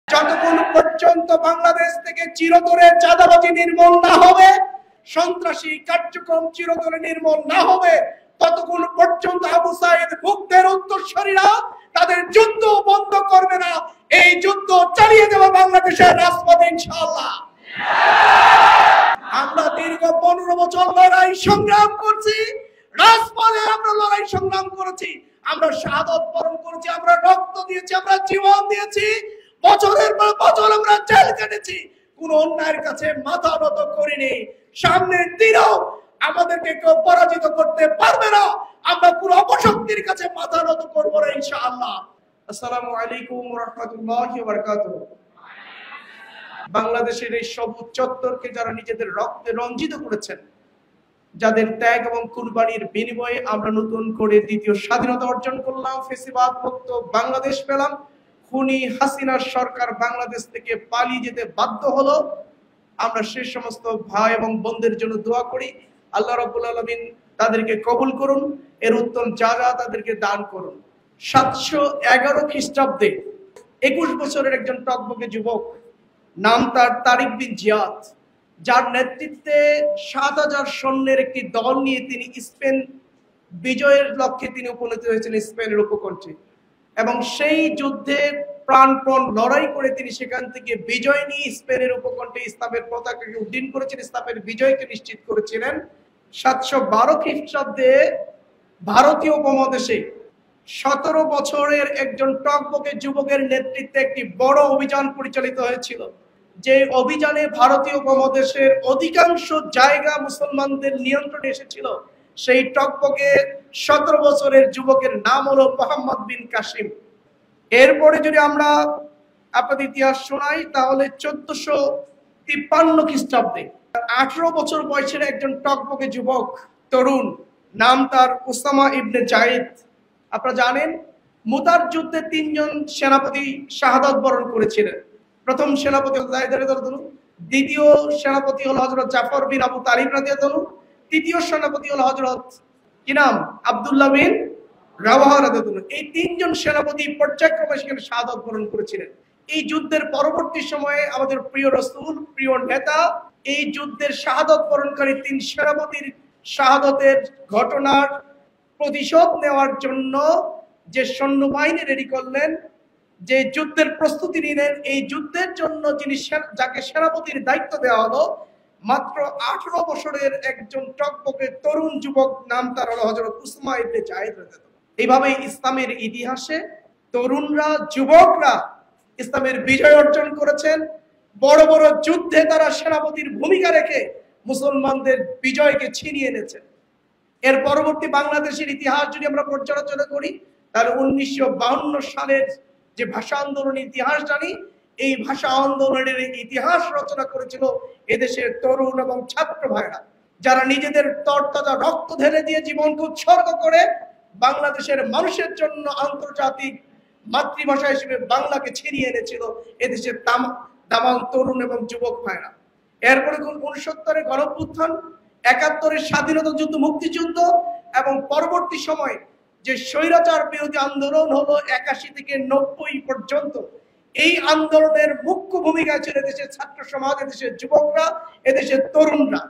যতক্ষণ পর্যন্ত বাংলাদেশ থেকে চিরতরে চাঁদাবাজি নির্মূল না হবে, সন্ত্রাসী কার্যক্রম চিরতরে নির্মূল না হবে, ততক্ষণ পর্যন্ত আবু সাইদ মুগ্ধের উত্তরসূরিরা তাদের যুদ্ধ বন্ধ করবে না। এই যুদ্ধ চালিয়ে যাবে বাংলাদেশের রাজপথে ইনশাআল্লাহ। আমরা দীর্ঘ 15 বছর লড়াই সংগ্রাম করছি, রাজপথে আমরা লড়াই সংগ্রাম করেছি, আমরা শাহাদত বরণ করেছি, আমরা রক্ত দিয়েছি, আমরা জীবন দিয়েছি, বছরের পর বছর আমরা জেল কেটেছি, কোন অন্যায়ের কাছে মাথা নত করিনি। সামনের দিনেও আমাদেরকে কেউ পরাজিত করতে পারবে না, আমরা কোন অপশক্তির কাছে মাথা নত করব না ইনশাআল্লাহ। আসসালামু আলাইকুম ওয়া রাহমাতুল্লাহি ওয়া বারাকাতুহু। বাংলাদেশের এই সবুজ চত্বরকে যারা নিজেদের রক্তে রঞ্জিত করেছেন, যাদের ত্যাগ এবং কুরবানির বিনিময়ে আমরা নতুন করে দ্বিতীয় স্বাধীনতা অর্জন করলাম, ফেসিবাদ মুক্ত বাংলাদেশ পেলাম, খুনি হাসিনার সরকার বাংলাদেশ থেকে পালিয়ে যেতে বাধ্য হলো, আমরা সেই সমস্ত ভাই এবং বোনদের জন্য দোয়া করি, আল্লাহ রাব্বুল আলামিন তাদেরকে কবুল করুন, এর উত্তম যা তাদেরকে দান করুন। 711 খ্রিস্টাব্দে 21 বছরের একজন টকবকে যুবক, নাম তার তারিক বিন জিয়াদ, যার নেতৃত্বে 7000 সৈন্যের একটি দল নিয়ে তিনি স্পেন বিজয়ের লক্ষ্যে তিনি উপনীত হয়েছিলেন স্পেনের উপকণ্ঠে, এবং সেই যুদ্ধে প্রাণপণ লড়াই করে তিনি সেখান থেকে বিজয় নিয়ে স্পেনের উপকণ্ঠে ইসলামের পতাকাকে উড্ডীন করেছেন, ইসলামের বিজয়কে নিশ্চিত করেছিলেন। 712 খ্রিস্টাব্দে ভারতীয় উপমহাদেশে 17 বছরের একজন টকবকে যুবকের নেতৃত্বে একটি বড় অভিযান পরিচালিত হয়েছিল, যে অভিযানে ভারতীয় উপমহাদেশের অধিকাংশ জায়গা মুসলমানদের নিয়ন্ত্রণে এসেছিল। সেই টকবকে 17 বছরের যুবকের নাম হলো মোহাম্মদ বিন কাসিম। এরপরে যদি আমরা আপনাদের ইতিহাস শোনাই, তাহলে 1453 খ্রিস্টাব্দে 18 বছর বয়সের একজন টকবকে যুবক, তরুণ, নাম তার উসামা ইবনে জায়েদ। আপনারা জানেন, মুতার যুদ্ধে 3 জন সেনাপতি শাহাদাত বরণ করেছিলেন। প্রথম সেনাপতি জায়েদ রাদিয়াল্লাহু আনহু, দ্বিতীয় সেনাপতি হলো হযরত জাফর বিন আবু তালিব রাদিয়াল্লাহু আনহু, তৃতীয় সেনাপতি হলো হযরত কি নাম আব্দুল্লাহ বিন রাওয়াহা রাদিয়াল্লাহু আনহু। এই 3 জন সেনাপতি পর্যায়ক্রমে সেখানে শাহাদাত বরণ করেছিলেন। এই যুদ্ধের পরবর্তী সময়ে আমাদের প্রিয় রাসূল, প্রিয় নেতা, এই যুদ্ধের শাহাদাত বরণকারী 3 সেনাপতির শাহাদাতের ঘটনার প্রতিশোধ নেওয়ার জন্য যে সৈন্যবাহিনী রেডি করলেন, যে যুদ্ধের প্রস্তুতি নিলেন, এই যুদ্ধের জন্য যিনি যাকে সেনাপতির দায়িত্ব দেওয়া হলো, মাত্র 18 বছরের একজন টকবকে তরুণ যুবক, নাম তার হলো হযরত উসামা ইবনে জায়েদ রাদিয়াল্লাহু আনহু। এইভাবে ইসলামের ইতিহাসে তরুণরা, যুবকরা ইসলামের বিজয় অর্জন করেছেন। বড় বড় যুদ্ধে তারা সেনাপতির ভূমিকা রেখে মুসলমানদের বিজয়কে ছিনিয়ে এনেছেন। এর পরবর্তী বাংলাদেশের ইতিহাস যদি আমরা পর্যালোচনা করি, তাহলে 1952 সালের যে ভাষা আন্দোলনের ইতিহাস জানি, এই ভাষা আন্দোলনের ইতিহাস রচনা করেছিল এদেশের তরুণ এবং ছাত্র ভাইরা, যারা নিজেদের তরতাজা রক্ত ঢেলে দিয়ে জীবনকে উৎসর্গ করে বাংলাদেশের মানুষের জন্য আন্তর্জাতিক মাতৃভাষা হিসেবে বাংলাকে ছিনিয়ে এনেছিল এদেশের তামাম তরুণ এবং যুবক ভাইরা। এরপরে 69-এর গণঅভ্যুত্থান, 71-এর স্বাধীনতা যুদ্ধ, মুক্তিযুদ্ধ, এবং পরবর্তী সময় যে স্বৈরাচার বিরোধী আন্দোলন হলো 81 থেকে 90 পর্যন্ত, এই আন্দোলনের মুখ্য ভূমিকা ছিল এদেশের ছাত্র সমাজ, এদেশের যুবকরা, এদেশের তরুণরা,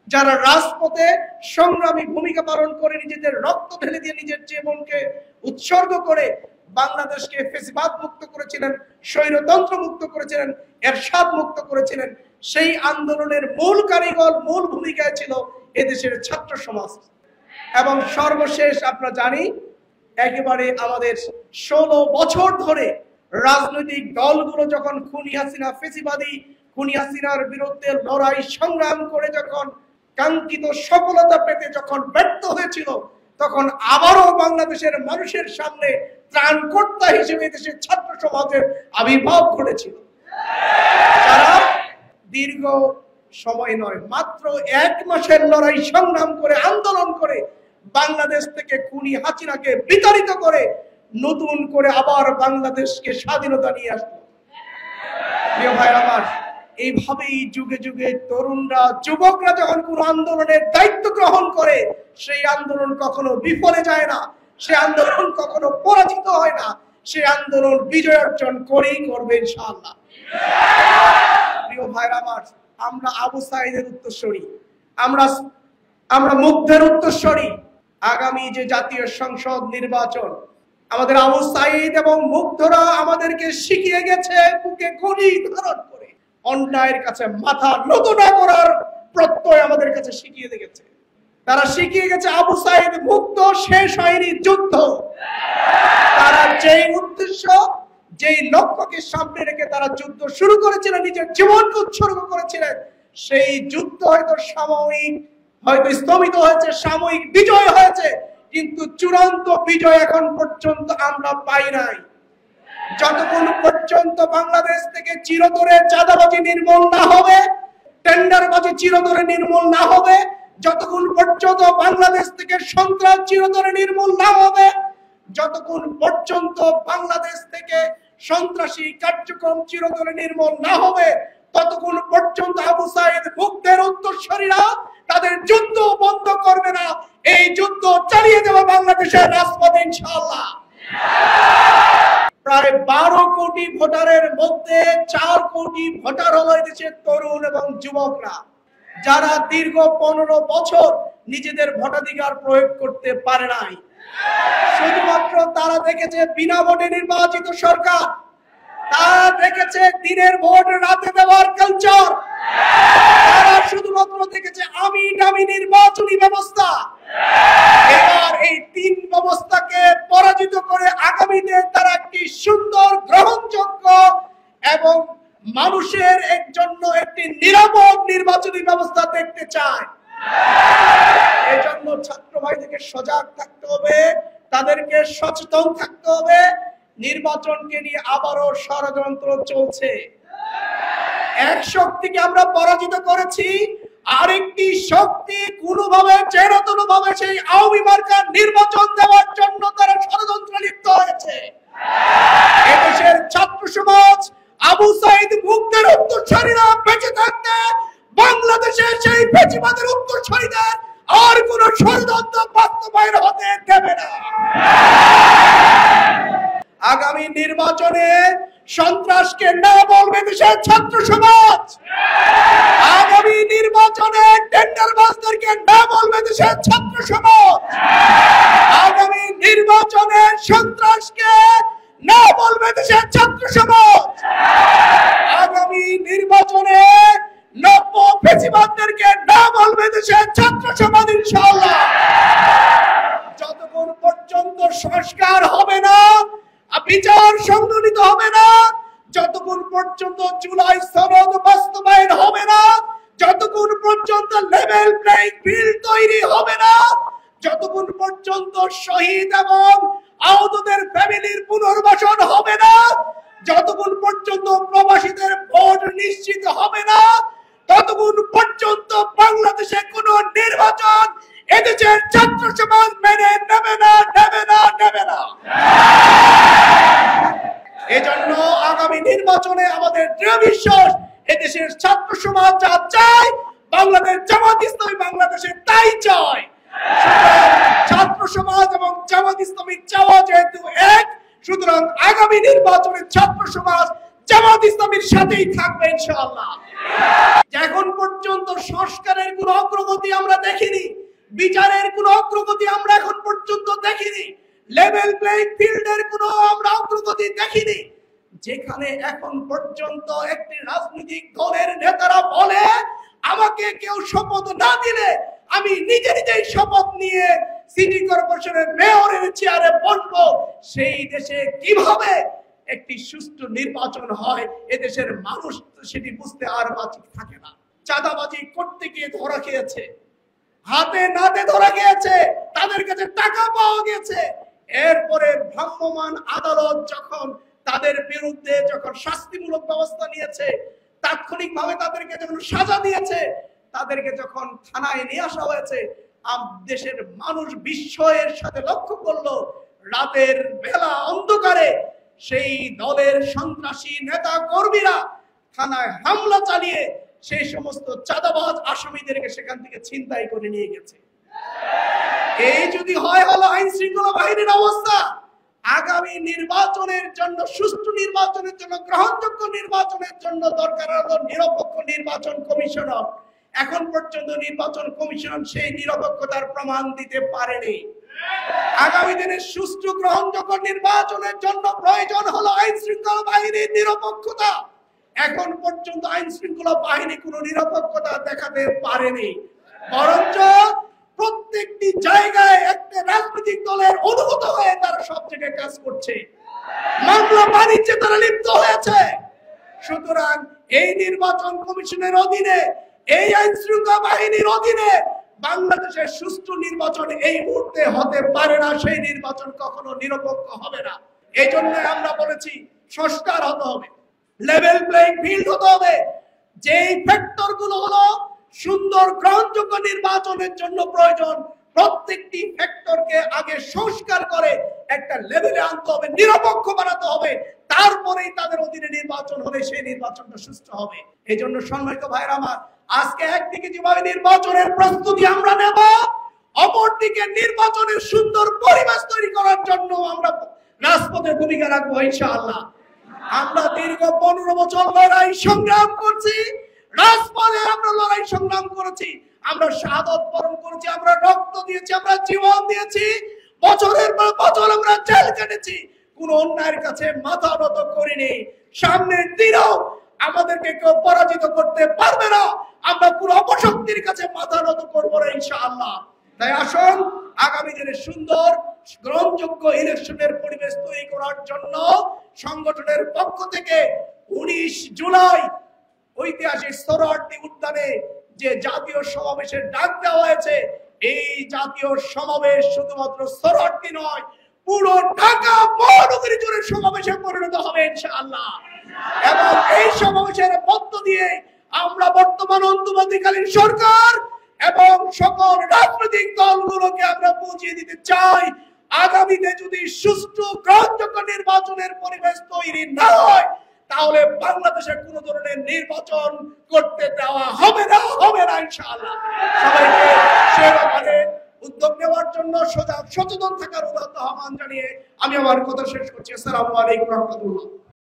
যারা রাজপথে সংগ্রামী ভূমিকা পালন করে নিজেদের রক্ত ঢেলে দিয়ে নিজের জীবনকে উৎসর্গ করে বাংলাদেশকে ফেসিবাদ মুক্ত করেছিলেন, স্বৈরতন্ত্র মুক্ত করেছিলেন, এরশাদ মুক্ত করেছিলেন। সেই আন্দোলনের মূল কারিগর, মূল ভূমিকায় ছিল এদেশের ছাত্র সমাজ। এবং সর্বশেষ আমরা জানি, একেবারে আমাদের 16 বছর ধরে রাজনৈতিক দলগুলো যখন খুনি হাসিনা, ফেসিবাদী খুনি হাসিনার বিরুদ্ধে লড়াই সংগ্রাম করে যখন কাঙ্ক্ষিত সফলতা পেতে যখন ব্যর্থ হয়েছিল, তখন আবারও বাংলাদেশের মানুষের সামনে ত্রাণকর্তা হিসেবে দেশের ছাত্র সমাজের আবির্ভাব ঘটেছিল, যারা দীর্ঘ সময় নয়, মাত্র 1 মাসের লড়াই সংগ্রাম করে, আন্দোলন করে বাংলাদেশ থেকে খুনি হাসিনাকে বিতাড়িত করে নতুন করে আবার বাংলাদেশকে স্বাধীনতা নিয়ে আসলো। প্রিয় ভাই আমার, এইভাবেই যুগে যুগে তরুণরা, যুবকরা যখন কোন আন্দোলনের দায়িত্ব গ্রহণ করে, সেই আন্দোলন কখনো বিফলে যায় না, সেই আন্দোলন কখনো পরাজিত হয় না, সে আন্দোলন বিজয় অর্জন করেই করবে ইনশাআল্লাহ। প্রিয় ভাইরা আমার, আমরা আবু সাঈদের উত্তরসূরি, আমরা মুগ্ধের উত্তরসূরি। আগামী যে জাতীয় সংসদ নির্বাচন, আমাদের আবু সাঈদ এবং মুগ্ধরা আমাদেরকে শিখিয়ে গেছে বুকে খড়ি ধারণ করে অন্যায়ের কাছে মাথা নত না করার প্রত্যয় আমাদের কাছে শিখিয়ে গেছে। তারা শিখিয়ে গেছে আবু সাঈদ মুগ্ধ শেষ হয়নি যুদ্ধ। তারা যেই উদ্দেশ্য, যেই লক্ষ্যকে সামনে রেখে তারা যুদ্ধ শুরু করেছিলেন, নিজের জীবনকে উৎসর্গ করেছিলেন, সেই যুদ্ধ হয়তো সাময়িক, হয়তো স্থগিত হয়েছে, সাময়িক বিজয় হয়েছে, কিন্তু চূড়ান্ত বিজয় এখন পর্যন্ত আমরা পাই নাই। যতক্ষণ পর্যন্ত বাংলাদেশ থেকে চিরতরে চাঁদাবাজি নির্মূল না হবে, টেন্ডারবাজি চিরতরে নির্মূল না হবে, যতক্ষণ পর্যন্ত বাংলাদেশ থেকে সন্ত্রাস চিরতরে নির্মূল না হবে, যতক্ষণ পর্যন্ত বাংলাদেশ থেকে সন্ত্রাসী কার্যক্রম চিরতরে নির্মূল না হবে, ততক্ষণ পর্যন্ত আবু সাঈদ মুগ্ধের উত্তরসূরিরা তাদের যুদ্ধ বন্ধ করবে না। এই যুদ্ধ চালিয়ে যাবে বাংলাদেশের রাজপথে ইনশাআল্লাহ। প্রায় 12 কোটি ভোটারের মধ্যে 4 কোটি ভোটার হলো দেশের তরুণ এবং যুবকরা, যারা দীর্ঘ 15 বছর নিজেদের ভোটাধিকার প্রয়োগ করতে পারে নাই। শুধুমাত্র তারা দেখেছে বিনা ভোটে নির্বাচিত সরকার, তারা দেখেছে দিনের ভোট রাতে দেওয়ার কালচার, তারা শুধুমাত্র দেখেছে আমি দামি নির্বাচনী ব্যবস্থা। এবার এই 3 ব্যবস্থাকে পরাজিত করে আগামীতে তারা একটি সুন্দর, গ্রহণযোগ্য এবং মানুষের জন্য একটি নিরাপদ নির্বাচনী ব্যবস্থা দেখতে চায়। এই জন্য ছাত্র ভাইদেরকে সজাগ থাকতে হবে, তাদেরকে সচেতন থাকতে হবে। নির্বাচনকে নিয়ে আবারও ষড়যন্ত্র চলছে। এক শক্তিকে আমরা পরাজিত করেছি, আরেকটি শক্তি কোনোভাবে চেরতনভাবে সেই আওয়ামী মার্কার নির্বাচন দেওয়ার জন্য তারা ষড়যন্ত্র লিপ্ত হয়েছে। এদেশের ছাত্র সমাজ আবু সাঈদ মুগ্ধের উত্তরসূরিরা বেঁচে থাকতে বাংলাদেশের সেই ফ্যাসিবাদের উত্তরসূরিদের আর কোন ষড়যন্ত্র বাস্তবায়ন হতে দেবে না। আগামী নির্বাচনে সন্ত্রাসকে না বলবে দেশের ছাত্র সমাজ। আগামী নির্বাচনে টেন্ডারবাজদেরকে না বলবে দেশের ছাত্র সমাজ। আগামী নির্বাচনে সন্ত্রাসকে না বলবে দেশের ছাত্র সমাজ। আগামী নির্বাচনে নব্য ফ্যাসিবাদদেরকে না বলবে দেশের ছাত্র সমাজ ইনশাআল্লাহ। যতক্ষণ পর্যন্ত সংস্কার হবে না, বিচার সংগঠিত হবে না, যতক্ষণ পর্যন্ত জুলাই সনদ বাস্তবায়ন হবে না, যতক্ষণ পর্যন্ত লেভেল প্লেইং ফিল্ড তৈরি হবে না, যতক্ষণ পর্যন্ত শহীদ এবং আহতদের ফ্যামিলির পুনর্বাসন হবে না, যতক্ষণ পর্যন্ত প্রবাসীদের ভোট নিশ্চিত হবে না, ততক্ষণ পর্যন্ত বাংলাদেশে কোন নির্বাচন এদেশের ছাত্র সমাজ মেনে নেবে না, নেবে না, নেবে না। এজন্য আগামী নির্বাচনে আমাদের দৃঢ় বিশ্বাস, এদেশের ছাত্র সমাজ যা চায়, বাংলাদেশ জামাত ইসলামী বাংলাদেশে তাই চায়। ছাত্র সমাজ এবং জামাত ইসলামীর চাওয়া যেহেতু এক, সুতরাং আগামী নির্বাচনে ছাত্র সমাজ জামাত ইসলামীর সাথেই থাকবে ইনশাআল্লাহ। এখন পর্যন্ত সংস্কারের কোন অগ্রগতি আমরা দেখিনি, বিচারের কোন অগ্রগতি আমরা এখন পর্যন্ত দেখিনি, লেভেল প্লেইং ফিল্ডের কোন আমরা অগ্রগতি দেখিনি। যেখানে এখন পর্যন্ত একটি রাজনৈতিক দলের নেতারা বলে আমাকে কেউ শপথ না দিলে আমি নিজে নিজেই শপথ নিয়ে সিটি কর্পোরেশনের মেয়রের চেয়ারে বসবো, সেই দেশে কিভাবে একটি সুষ্ঠু নির্বাচন হয় এদেশের মানুষ সেটি বুঝতে আর বাকি থাকে না। চাঁদাবাজি করতে গিয়ে ধরা খেয়েছে, হাতে নাতে ধরা গিয়েছে, তাদের কাছে টাকা পাওয়া গেছে। এরপরে ভ্রাম্যমাণ আদালত যখন তাদের বিরুদ্ধে যখন শাস্তিমূলক ব্যবস্থা নিয়েছে, তাৎক্ষণিকভাবে তাদেরকে যখন সাজা দিয়েছে, তাদেরকে যখন থানায় নিয়ে আসা হয়েছে, দেশের মানুষ বিস্ময়ের সাথে লক্ষ্য করলো রাতের বেলা অন্ধকারে সেই দলের সন্ত্রাসী নেতা কর্মীরা থানায় হামলা চালিয়ে সেই সমস্ত চাঁদাবাজ আসামিদেরকে সেখান থেকে ছিনতাই করে নিয়ে গেছে। এই যদি হয় হলো আইন শৃঙ্খলা বাহিনীর অবস্থা, আগামী নির্বাচনের জন্য, সুষ্ঠু নির্বাচনের জন্য, গ্রহণযোগ্য নির্বাচনের জন্য দরকার হলো নিরপেক্ষ নির্বাচন কমিশনার। এখন পর্যন্ত নির্বাচন কমিশন সেই নিরপেক্ষতার প্রমাণ দিতে পারেনি। আগামী দিনে সুষ্ঠু গ্রহণযোগ্য নির্বাচনের জন্য প্রয়োজন হলো আইন শৃঙ্খলা বাহিনীর নিরপেক্ষতা। এখন পর্যন্ত আইন শৃঙ্খলা বাহিনী কোনো নিরপেক্ষতা দেখাতে পারেনি, বরঞ্চ প্রত্যেকটি জায়গায় একটা রাজনৈতিক দলের অনুগত হয়ে তারা সব জায়গায় কাজ করছে, মামলা বাণিজ্যে তারা লিপ্ত হয়েছে। সুতরাং এই নির্বাচন কমিশনের অধীনে, এই আইন শৃঙ্খলা বাহিনীর অধীনে বাংলাদেশের সুষ্ঠু নির্বাচন এই মুহূর্তে হতে পারে না। সেই নির্বাচন কখনো নিরপেক্ষ হবে না। এই জন্য আমরা বলেছি সংস্কার হতে হবে, লেভেল প্লেইং ফিল্ড হতে হবে। যেই ফ্যাক্টর গুলো হলো সুন্দর গ্রহণযোগ্য নির্বাচনের জন্য প্রয়োজন, প্রত্যেকটি ফ্যাক্টরকে আগে সংস্কার করে একটা লেভেলে আনতে হবে, নিরপেক্ষ বানাতে হবে, তারপরেই তাদের অধীনে নির্বাচন হলে সেই নির্বাচনটা সুষ্ঠু হবে। এই জন্য সম্মানিত ভাইরা আমার, আজকে একদিকে যেভাবে নির্বাচনের প্রস্তুতি আমরা নেব, অপরদিকে নির্বাচনের সুন্দর পরিবেশ তৈরি করার জন্য আমরা রাজপথে ভূমিকা রাখবো ইনশাআল্লাহ। আমরা দীর্ঘ 15 বছর লড়াই সংগ্রাম করছি, রাজপথে আমরা লড়াই সংগ্রাম করেছি, আমরা শাহাদত বরণ করেছি, আমরা রক্ত দিয়েছি, আমরা জীবন দিয়েছি, বছরের পর বছর আমরা জেল কেটেছি, কোন অন্যায়ের কাছে মাথা নত করিনি। সামনের দিনেও আমাদেরকে কেউ পরাজিত করতে পারবে না, আমরা পুরো অপশক্তির কাছে মাথা নত করবো না ইনশাআল্লাহ। তাই আসুন আগামী দিনে সুন্দর গ্রহণযোগ্য ইলেকশনের পরিবেশ তৈরি করার জন্য সংগঠনের পক্ষ থেকে 19 জুলাই ঐতিহাসিক সোহরাওয়ার্দী উদ্যানে যে জাতীয় সমাবেশের ডাক দেওয়া হয়েছে, এই জাতীয় সমাবেশ শুধুমাত্র সোহরাওয়ার্দী নয়, পুরো ঢাকা মহানগরী জুড়ে সমাবেশে পরিণত হবে ইনশাআল্লাহ। এবং এই সমাবেশের মধ্য দিয়ে আমরা বর্তমান অন্তর্বর্তীকালীন সরকার এবং সকল রাজনৈতিক দলগুলোকে আমরা বুঝিয়ে দিতে চাই, আগামীতে যদি সুষ্ঠু গ্রহণযোগ্য নির্বাচনের পরিবেশ তৈরি না হয়, তাহলে বাংলাদেশে কোন ধরনের নির্বাচন করতে দেওয়া হবে না ইনশাআল্লাহ। সবাইকে সে ব্যাপারে উদ্যোগ নেওয়ার জন্য সচেতন থাকার উদাত্ত আহ্বান জানিয়ে আমি আমার কথা শেষ করছি। আসসালামু আলাইকুম ওয়া রাহমাতুল্লাহ।